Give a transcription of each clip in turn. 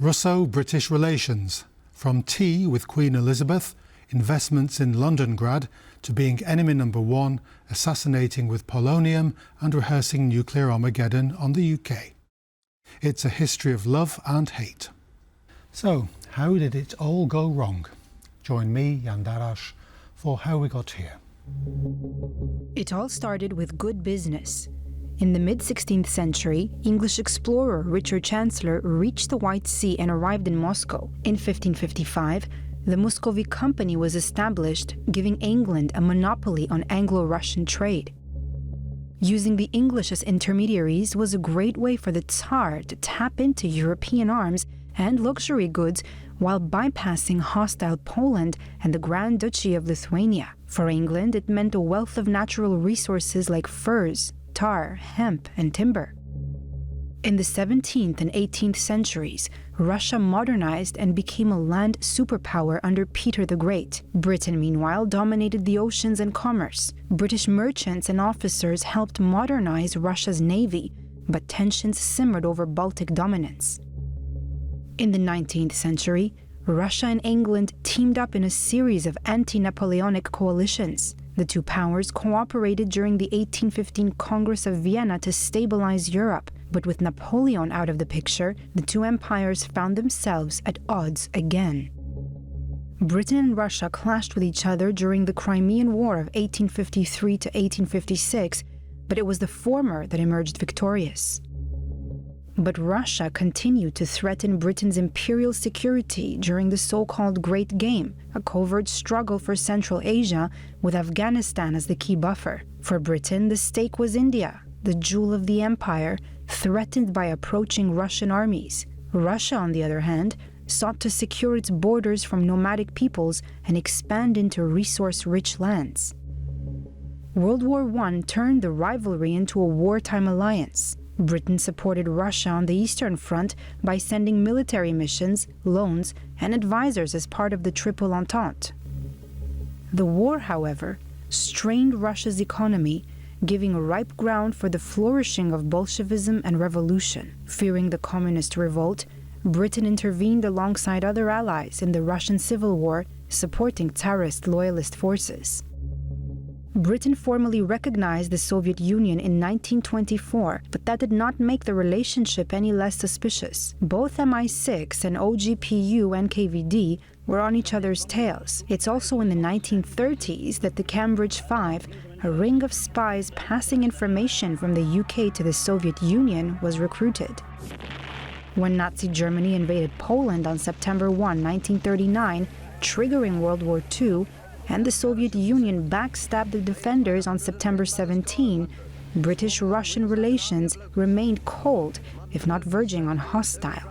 Russo British relations, from tea with Queen Elizabeth, investments in Londongrad, to being enemy number one, assassinating with polonium and rehearsing nuclear Armageddon on the UK. It's a history of love and hate. So, how did it all go wrong? Join me, Darasz, for How We Got Here. It all started with good business. In the mid-16th century, English explorer Richard Chancellor reached the White Sea and arrived in Moscow. In 1555, the Muscovy Company was established, giving England a monopoly on Anglo-Russian trade. Using the English as intermediaries was a great way for the Tsar to tap into European arms and luxury goods while bypassing hostile Poland and the Grand Duchy of Lithuania. For England, it meant a wealth of natural resources like furs, tar, hemp, and timber. In the 17th and 18th centuries, Russia modernized and became a land superpower under Peter the Great. Britain, meanwhile, dominated the oceans and commerce. British merchants and officers helped modernize Russia's navy, but tensions simmered over Baltic dominance. In the 19th century, Russia and England teamed up in a series of anti-Napoleonic coalitions. The two powers cooperated during the 1815 Congress of Vienna to stabilize Europe, but with Napoleon out of the picture, the two empires found themselves at odds again. Britain and Russia clashed with each other during the Crimean War of 1853 to 1856, but it was the former that emerged victorious. But Russia continued to threaten Britain's imperial security during the so-called Great Game, a covert struggle for Central Asia with Afghanistan as the key buffer. For Britain, the stake was India, the jewel of the empire, threatened by approaching Russian armies. Russia, on the other hand, sought to secure its borders from nomadic peoples and expand into resource-rich lands. World War I turned the rivalry into a wartime alliance. Britain supported Russia on the Eastern Front by sending military missions, loans, and advisors as part of the Triple Entente. The war, however, strained Russia's economy, giving ripe ground for the flourishing of Bolshevism and revolution. Fearing the communist revolt, Britain intervened alongside other allies in the Russian Civil War, supporting Tsarist loyalist forces. Britain formally recognized the Soviet Union in 1924, but that did not make the relationship any less suspicious. Both MI6 and OGPU-NKVD were on each other's tails. It's also in the 1930s that the Cambridge Five, a ring of spies passing information from the UK to the Soviet Union, was recruited. When Nazi Germany invaded Poland on September 1, 1939, triggering World War II, and the Soviet Union backstabbed the defenders on September 17, British-Russian relations remained cold, if not verging on hostile.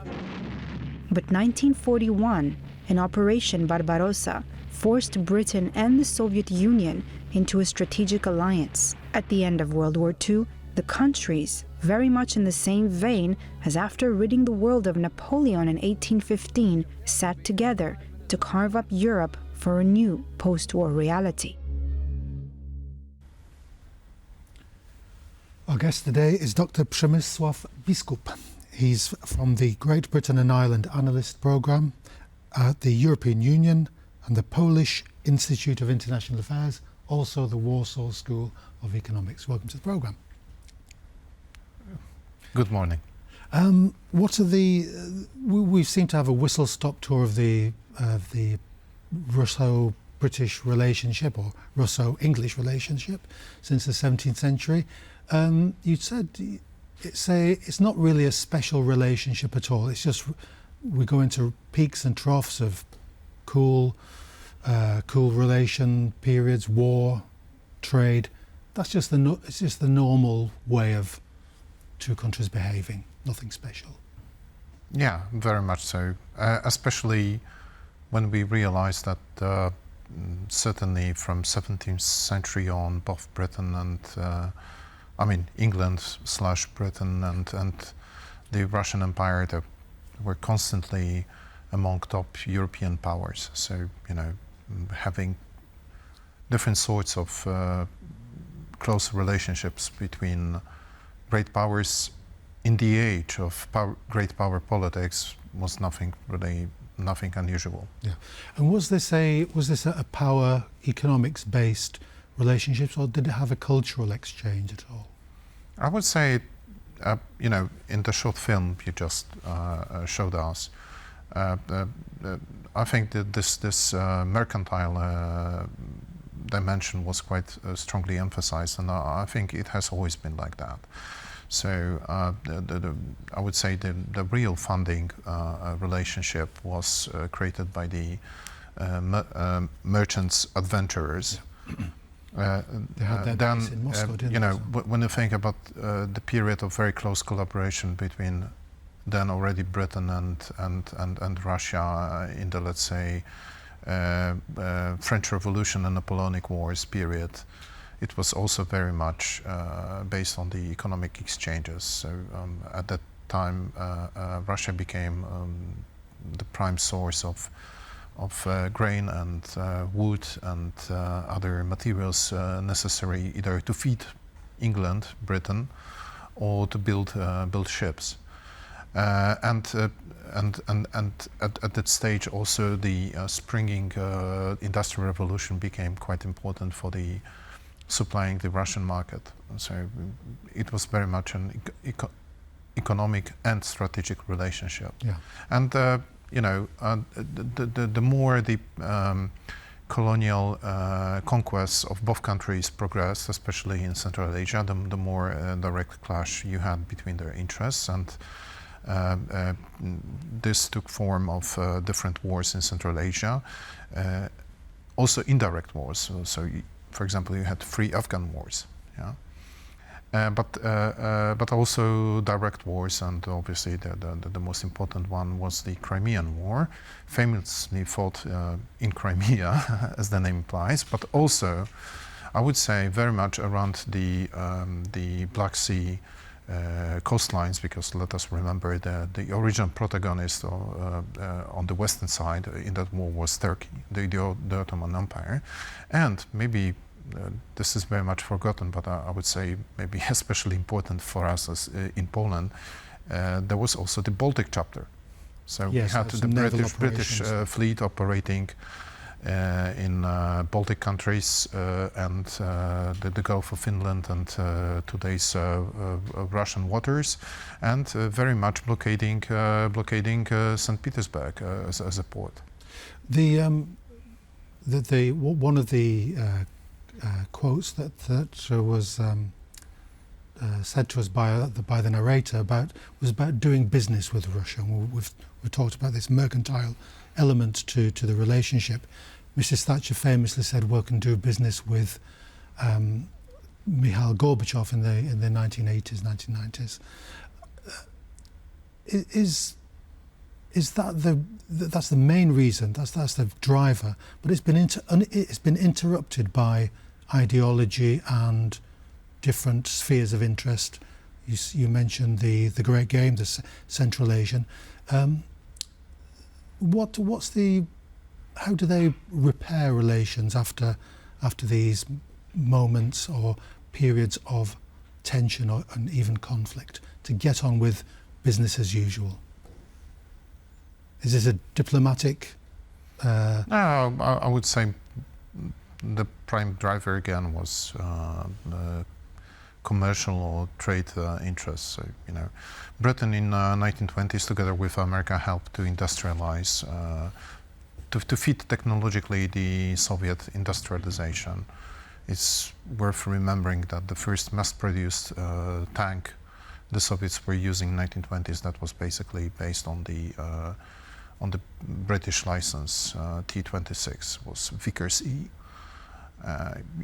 But 1941, in Operation Barbarossa, forced Britain and the Soviet Union into a strategic alliance. At the end of World War II, the countries, very much in the same vein as after ridding the world of Napoleon in 1815, sat together to carve up Europe for a new post-war reality. Our guest today is Dr. Przemysław Biskup. He's from the Great Britain and Ireland Analyst programme at the European Union and the Polish Institute of International Affairs, also the Warsaw School of Economics. Welcome to the programme. Good morning. What are we seem to have a whistle-stop tour of the Russo-British relationship or Russo-English relationship since the 17th century. You said it's not really a special relationship at all. It's just we go into peaks and troughs of cool relation periods, war, trade. That's just it's just the normal way of two countries behaving. Nothing special. Yeah, very much so. Especially when we realize that certainly from 17th century on, both Britain and England/Britain and the Russian Empire, they were constantly among top European powers. So, having different sorts of close relationships between great powers in the age of great power politics was nothing unusual. Yeah, and was this a power economics based relationships, or did it have a cultural exchange at all? I would say, in the short film you just showed us, I think that this mercantile dimension was quite strongly emphasized, and I think it has always been like that. So I would say the real funding relationship was created by the merchants, adventurers. They had their base in Moscow, didn't they? When you think about the period of very close collaboration between then already Britain and Russia in the, let's say, French Revolution and Napoleonic Wars period, it was also very much based on the economic exchanges. So at that time, Russia became the prime source of grain and wood and other materials necessary either to feed England, Britain, or to build ships. And at that stage also the springing industrial revolution became quite important for the supplying the Russian market. So it was very much an economic and strategic relationship. Yeah. And the more the colonial conquests of both countries progressed, especially in Central Asia, the more direct clash you had between their interests, and this took form of different wars in Central Asia, also indirect wars. So for example, you had 3 Afghan wars, yeah, but also direct wars, and obviously the most important one was the Crimean War, famously fought in Crimea, as the name implies, but also, I would say, very much around the Black Sea coastlines, because let us remember the original protagonist on the western side in that war was Turkey, the Ottoman Empire, and maybe this is very much forgotten, but I would say maybe especially important for us as in Poland, there was also the Baltic chapter. So yes, we had the British fleet operating in Baltic countries and the Gulf of Finland and today's Russian waters, and very much blockading St. Petersburg as a port. One of the quotes that was said to us by the narrator was about doing business with Russia. We've talked about this mercantile element to the relationship. Mrs. Thatcher famously said, "We can do business with Mikhail Gorbachev in the 1980s, 1990s." Is that that's the main reason? That's the driver. But it's been interrupted by ideology and different spheres of interest. You mentioned the Great Game, the Central Asian. How do they repair relations after these moments or periods of tension and even conflict to get on with business as usual? Is this a diplomatic? No, I would say the prime driver again was commercial or trade interests. So, Britain in 1920s, together with America, helped to industrialize, to fit technologically the Soviet industrialization. It's worth remembering that the first mass-produced tank the Soviets were using in 1920s, that was basically based on the British license, T-26, was Vickers E.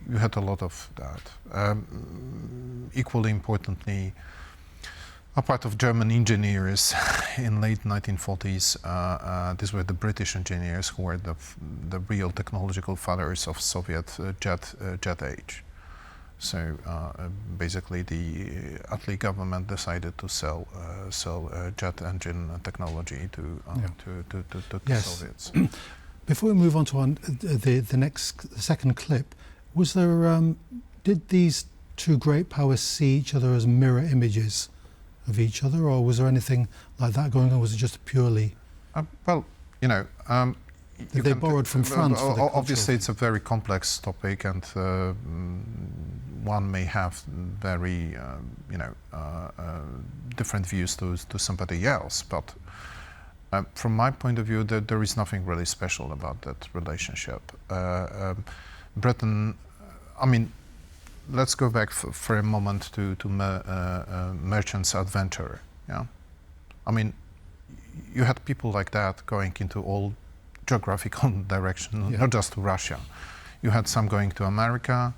You had a lot of that. Equally importantly, a part of German engineers in late 1940s, these were the British engineers who were the real technological fathers of Soviet jet age. So basically the Attlee government decided to sell jet engine technology to the Soviets. Before we move on to the second clip, was there did these two great powers see each other as mirror images of each other, or was there anything like that going on? Was it just purely... they borrowed from France for the obviously, it's a very complex topic, and one may have very, different views to somebody else. But from my point of view, there is nothing really special about that relationship. Britain, let's go back for a moment to merchants' adventure. Yeah, you had people like that going into all geographical direction, not just to Russia. You had some going to America,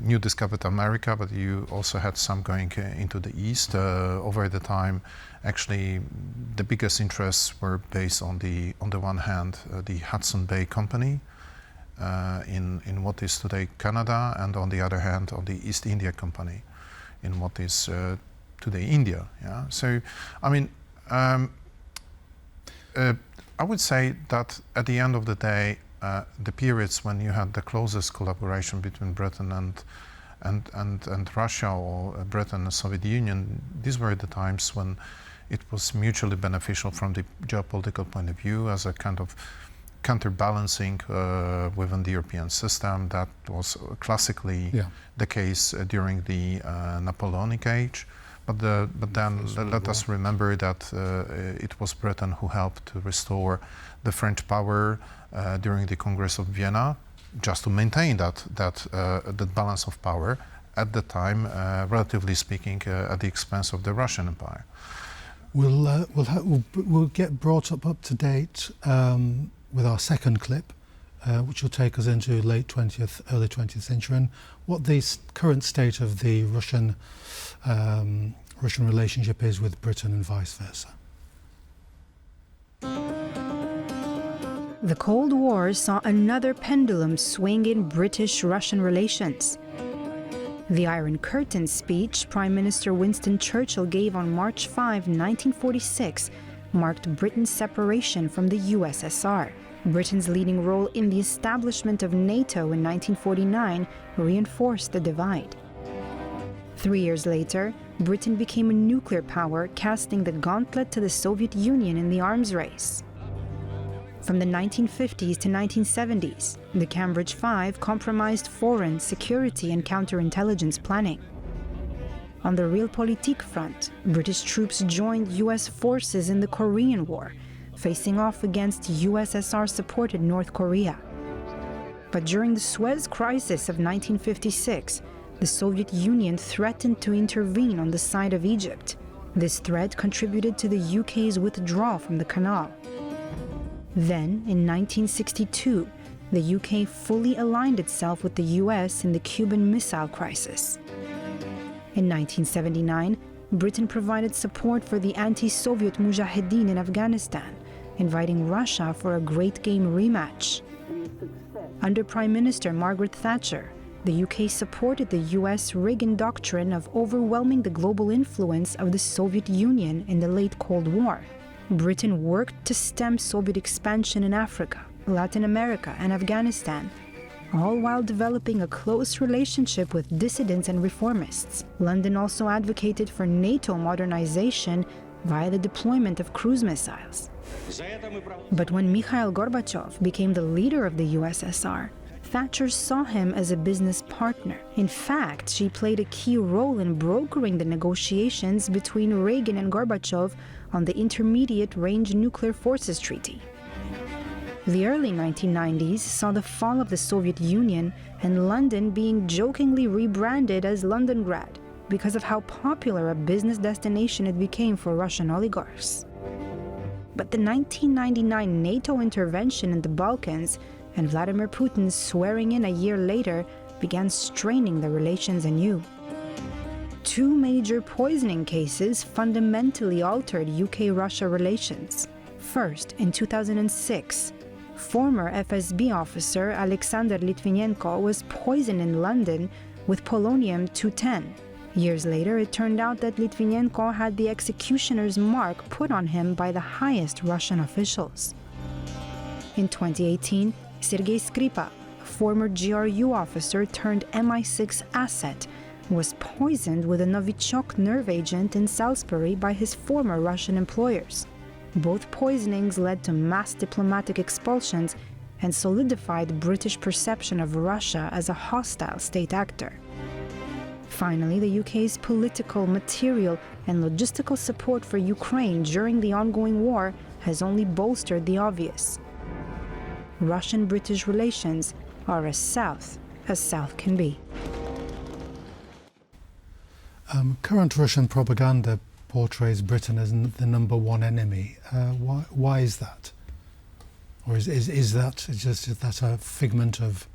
new discovered America, but you also had some going into the East. Over the time, actually, the biggest interests were based on the one hand, the Hudson Bay Company in what is today Canada, and on the other hand, on the East India Company in what is today India. Yeah. So, I would say that at the end of the day, the periods when you had the closest collaboration between Britain and Russia, or Britain and the Soviet Union, these were the times when it was mutually beneficial from the geopolitical point of view, as a kind of counterbalancing within the European system. That was classically the case during the Napoleonic age. But then let us remember that it was Britain who helped to restore the French power during the Congress of Vienna, just to maintain that balance of power at the time, relatively speaking, at the expense of the Russian Empire. We'll get brought up to date with our second clip, which will take us into late 20th, early 20th century, and what the current state of the Russian relationship is with Britain and vice versa. The Cold War saw another pendulum swing in British-Russian relations. The Iron Curtain speech Prime Minister Winston Churchill gave on March 5, 1946, marked Britain's separation from the USSR. Britain's leading role in the establishment of NATO in 1949 reinforced the divide. 3 years later, Britain became a nuclear power, casting the gauntlet to the Soviet Union in the arms race. From the 1950s to 1970s, the Cambridge Five compromised foreign, security and counterintelligence planning. On the Realpolitik front, British troops joined US forces in the Korean War, facing off against USSR-supported North Korea. But during the Suez Crisis of 1956, the Soviet Union threatened to intervene on the side of Egypt. This threat contributed to the UK's withdrawal from the canal. Then, in 1962, the UK fully aligned itself with the US in the Cuban Missile Crisis. In 1979, Britain provided support for the anti-Soviet Mujahideen in Afghanistan, inviting Russia for a Great Game rematch. Under Prime Minister Margaret Thatcher, the UK supported the US Reagan doctrine of overwhelming the global influence of the Soviet Union in the late Cold War. Britain worked to stem Soviet expansion in Africa, Latin America, and Afghanistan, all while developing a close relationship with dissidents and reformists. London also advocated for NATO modernization via the deployment of cruise missiles. But when Mikhail Gorbachev became the leader of the USSR, Thatcher saw him as a business partner. In fact, she played a key role in brokering the negotiations between Reagan and Gorbachev on the Intermediate Range Nuclear Forces Treaty. The early 1990s saw the fall of the Soviet Union and London being jokingly rebranded as Londongrad because of how popular a business destination it became for Russian oligarchs. But the 1999 NATO intervention in the Balkans and Vladimir Putin's swearing in a year later began straining the relations anew. Two major poisoning cases fundamentally altered UK-Russia relations. First, in 2006, former FSB officer Alexander Litvinenko was poisoned in London with polonium-210. Years later, it turned out that Litvinenko had the executioner's mark put on him by the highest Russian officials. In 2018, Sergei Skripal, a former GRU officer turned MI6 asset, was poisoned with a Novichok nerve agent in Salisbury by his former Russian employers. Both poisonings led to mass diplomatic expulsions and solidified British perception of Russia as a hostile state actor. Finally, the UK's political, material, and logistical support for Ukraine during the ongoing war has only bolstered the obvious. Russian-British relations are as south can be. Current Russian propaganda portrays Britain as the number one enemy. Why is that? Or is that a figment of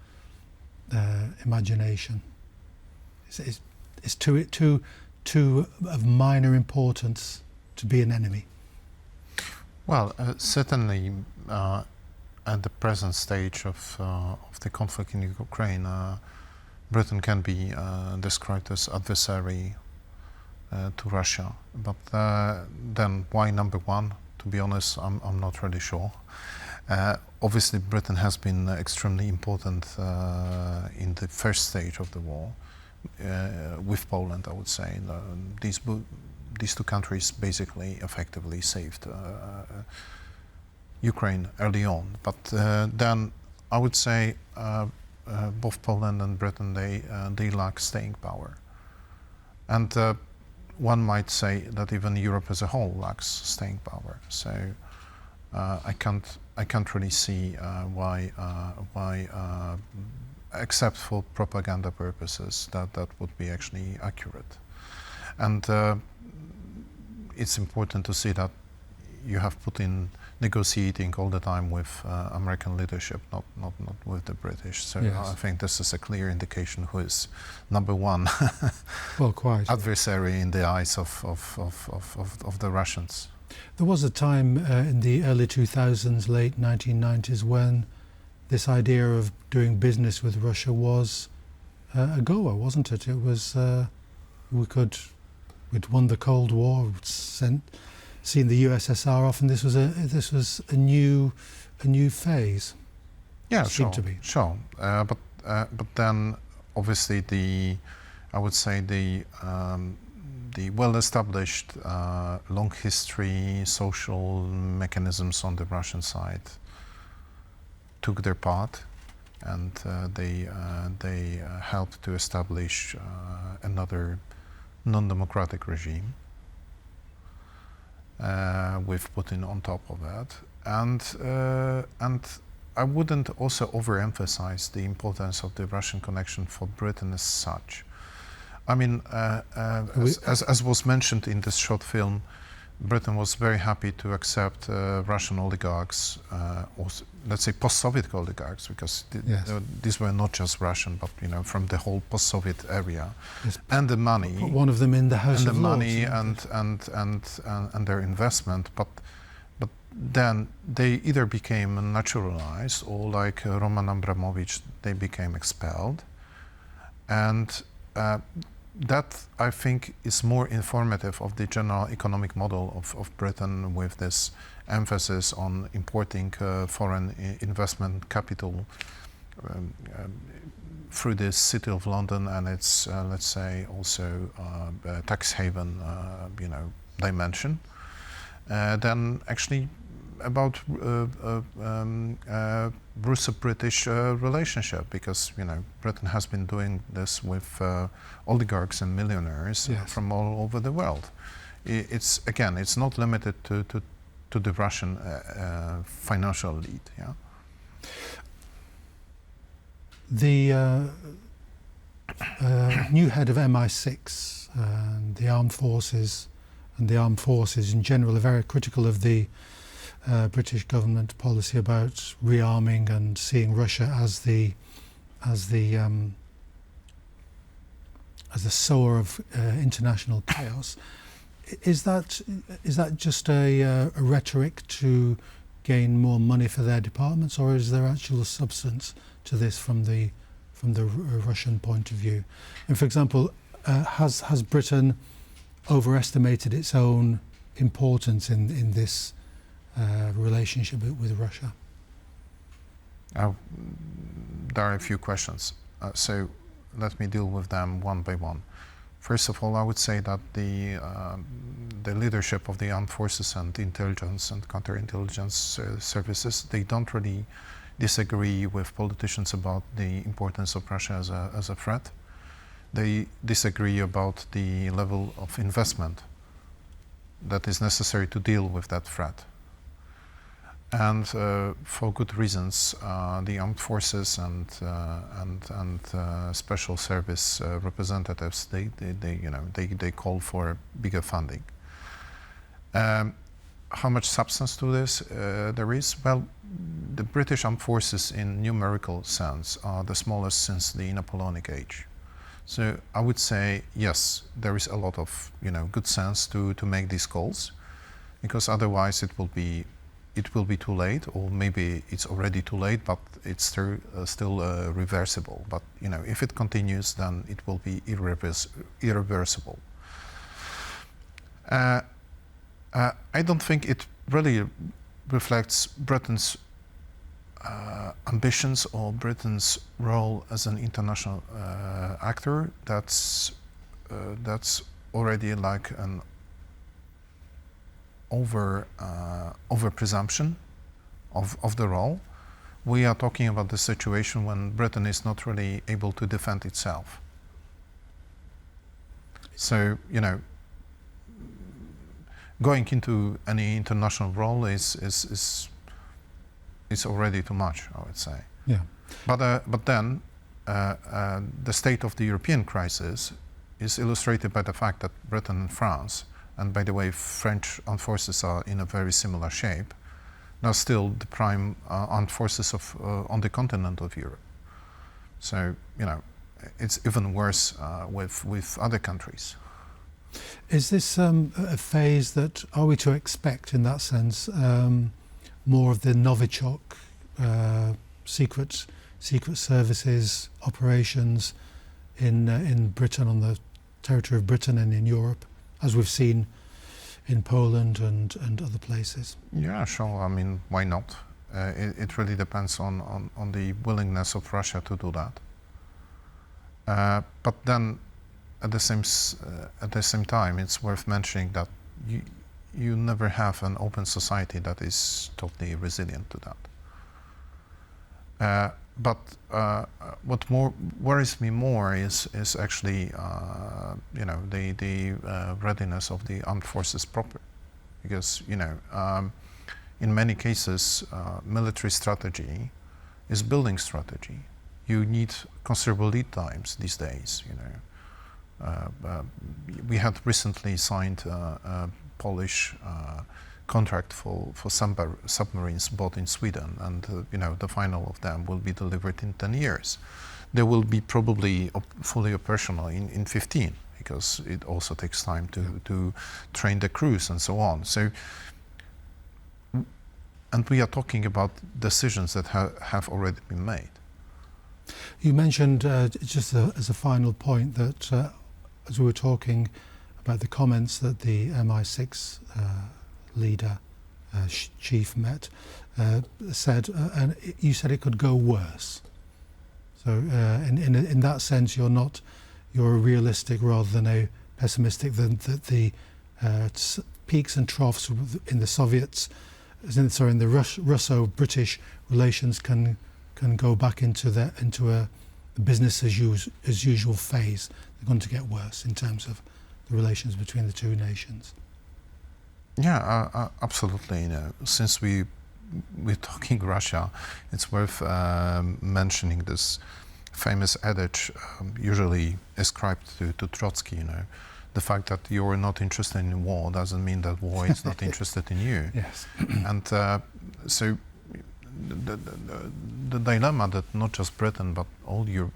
imagination? Is too of minor importance to be an enemy? Well, certainly at the present stage of the conflict in Ukraine, Britain can be described as adversary to Russia. But then why number one? To be honest, I'm not really sure. Obviously, Britain has been extremely important in the first stage of the war, with Poland, I would say. These two countries basically effectively saved Ukraine early on. But then I would say both Poland and Britain, they lack staying power. And one might say that even Europe as a whole lacks staying power. So I can't really see why except for propaganda purposes, that would be actually accurate. And it's important to see that you have Putin negotiating all the time with American leadership, not with the British. So yes. I think this is a clear indication who is number one well, quite. adversary in the eyes of the Russians. There was a time in the early 2000s, late 1990s, when this idea of doing business with Russia was a goer, wasn't it? It was we'd won the Cold War, seen the USSR off, and this was a new phase. Yeah, seemed to be. Sure. But then obviously I would say the well-established long history social mechanisms on the Russian side took their part, and they helped to establish another non-democratic regime with Putin on top of that, and I wouldn't also overemphasize the importance of the Russian connection for Britain as such. I mean, as was mentioned in this short film, Britain was very happy to accept Russian oligarchs, or let's say post-Soviet oligarchs, because yes. These were not just Russian, but from the whole post-Soviet area, yes. And the money. Put one of them in the House and of the Lords, money and their investment, but then they either became naturalized or, like Roman Abramovich, they became expelled, and that, I think, is more informative of the general economic model of Britain, with this emphasis on importing foreign investment capital through the City of London and its, let's say, also tax haven, dimension. Then actually about Russo British relationship, because Britain has been doing this with oligarchs and millionaires yes. from all over the world. It's not limited to the Russian financial elite. Yeah. The new head of MI6, the armed forces, and the armed forces in general are very critical of the British government policy about rearming and seeing Russia as the sower of international chaos. Is that just a rhetoric to gain more money for their departments, or is there actual substance to this from the Russian point of view? And for example, has Britain overestimated its own importance in this relationship with Russia? There are a few questions. So let me deal with them one by one. First of all, I would say that the leadership of the armed forces and intelligence and counterintelligence services, they don't really disagree with politicians about the importance of Russia as a threat. They disagree about the level of investment that is necessary to deal with that threat. And for good reasons, the armed forces and special service representatives, they call for bigger funding. How much substance to this there is? Well, the British armed forces in numerical sense are the smallest since the Napoleonic age. So I would say, yes, there is a lot of good sense to make these calls, because otherwise it will be too late, or maybe it's already too late, but it's still reversible. But if it continues, then it will be irreversible. I don't think it really reflects Britain's ambitions or Britain's role as an international actor. That's already like an over presumption of the role. We are talking about the situation when Britain is not really able to defend itself. So going into any international role is already too much, I would say. Yeah. But then the state of the European crisis is illustrated by the fact that Britain and France, and by the way, French armed forces are in a very similar shape, are still the prime armed forces on the continent of Europe. So it's even worse with other countries. Is this a phase that, are we to expect in that sense, more of the Novichok secret services operations in Britain, on the territory of Britain and in Europe, as we've seen in Poland and other places? Yeah, sure. I mean, why not? It really depends on the willingness of Russia to do that. But then, at the same time, it's worth mentioning that you never have an open society that is totally resilient to that. But what worries me more is actually the readiness of the armed forces proper, because in many cases military strategy is building strategy. You need considerable lead times these days. We had recently signed a Polish contract for submarines bought in Sweden, and the final of them will be delivered in 10 years. They will be probably fully operational in 15, because it also takes time to train the crews and so on. So, and we are talking about decisions that have already been made. You mentioned, just as a final point, that as we were talking about the comments that the MI6 leader, chief met, said, and you said it could go worse. So in that sense, you're realistic rather than a pessimistic, that the peaks and troughs in the Soviets, in the Russo British relations can go back into a business as usual phase. They're going to get worse in terms of the relations between the two nations. Yeah, absolutely. Since we're talking Russia, it's worth mentioning this famous adage, usually ascribed to Trotsky. The fact that you're not interested in war doesn't mean that war is not interested in you. Yes. And so the dilemma that not just Britain but all EU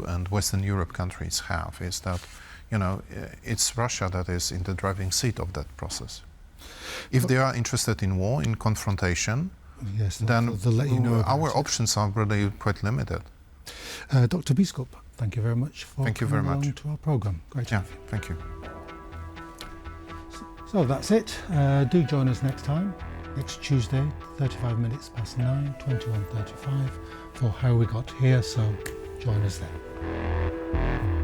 and Western Europe countries have is that it's Russia that is in the driving seat of that process. If they are interested in war, in confrontation, yes, then they'll let you know our options are really quite limited. Dr. Biskup, thank you very much for coming along to our programme. Great to have you. Thank you. So that's it. Do join us next time, next Tuesday, 9:35, 21:35, for How We Got Here. So Join us then.